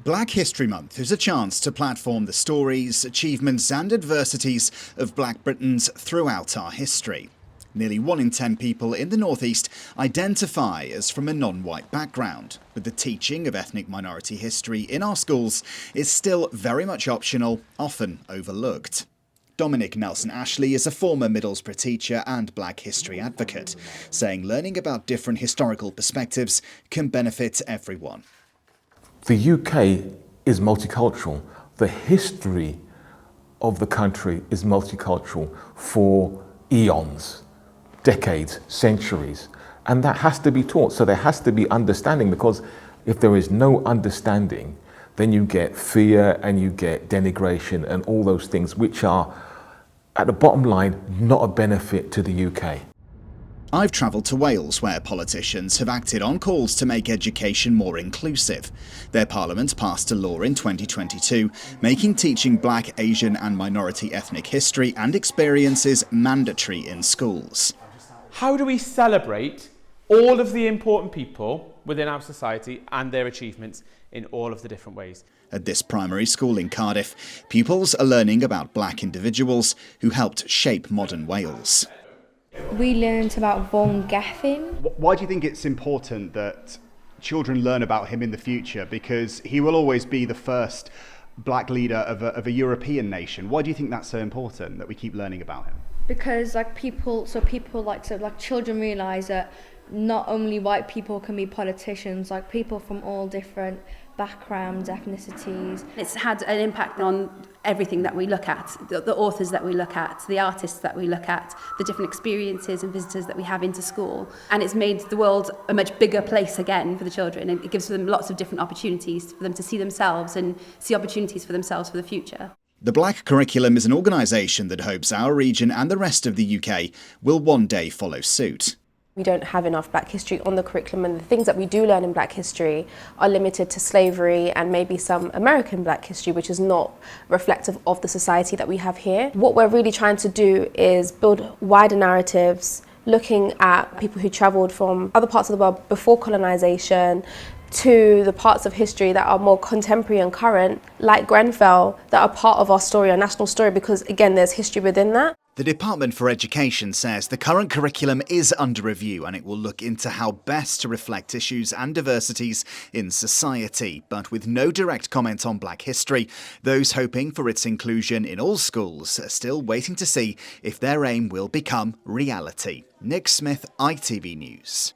Black History Month is a chance to platform the stories, achievements and adversities of Black Britons throughout our history. Nearly 1 in 10 people in the North East identify as from a non-white background, but the teaching of ethnic minority history in our schools is still very much optional, often overlooked. Dominic Nelson-Ashley is a former Middlesbrough teacher and Black history advocate, saying learning about different historical perspectives can benefit everyone. The UK is multicultural. The history of the country is multicultural for eons, decades, centuries. And that has to be taught. So there has to be understanding, because if there is no understanding, then you get fear and you get denigration and all those things which are, at the bottom line, not a benefit to the UK. I've travelled to Wales, where politicians have acted on calls to make education more inclusive. Their parliament passed a law in 2022 making teaching Black, Asian and minority ethnic history and experiences mandatory in schools. How do we celebrate all of the important people within our society and their achievements in all of the different ways? At this primary school in Cardiff, pupils are learning about Black individuals who helped shape modern Wales. We learned about Vaughan Gething. Why do you think it's important that children learn about him in the future? Because he will always be the first Black leader of a European nation. Why do you think that's so important, that we keep learning about him? Because children realise that not only white people can be politicians, like people from all different backgrounds, ethnicities. It's had an impact on everything that we look at, the authors that we look at, the artists that we look at, the different experiences and visitors that we have into school. And it's made the world a much bigger place again for the children. And it gives them lots of different opportunities for them to see themselves and see opportunities for themselves for the future. The Black Curriculum is an organisation that hopes our region and the rest of the UK will one day follow suit. We don't have enough Black history on the curriculum, and the things that we do learn in Black history are limited to slavery and maybe some American Black history, which is not reflective of the society that we have here. What we're really trying to do is build wider narratives, looking at people who travelled from other parts of the world before colonisation to the parts of history that are more contemporary and current, like Grenfell, that are part of our story, our national story, because again, there's history within that. The Department for Education says the current curriculum is under review and it will look into how best to reflect issues and diversities in society. But with no direct comment on Black history, those hoping for its inclusion in all schools are still waiting to see if their aim will become reality. Nick Smith, ITV News.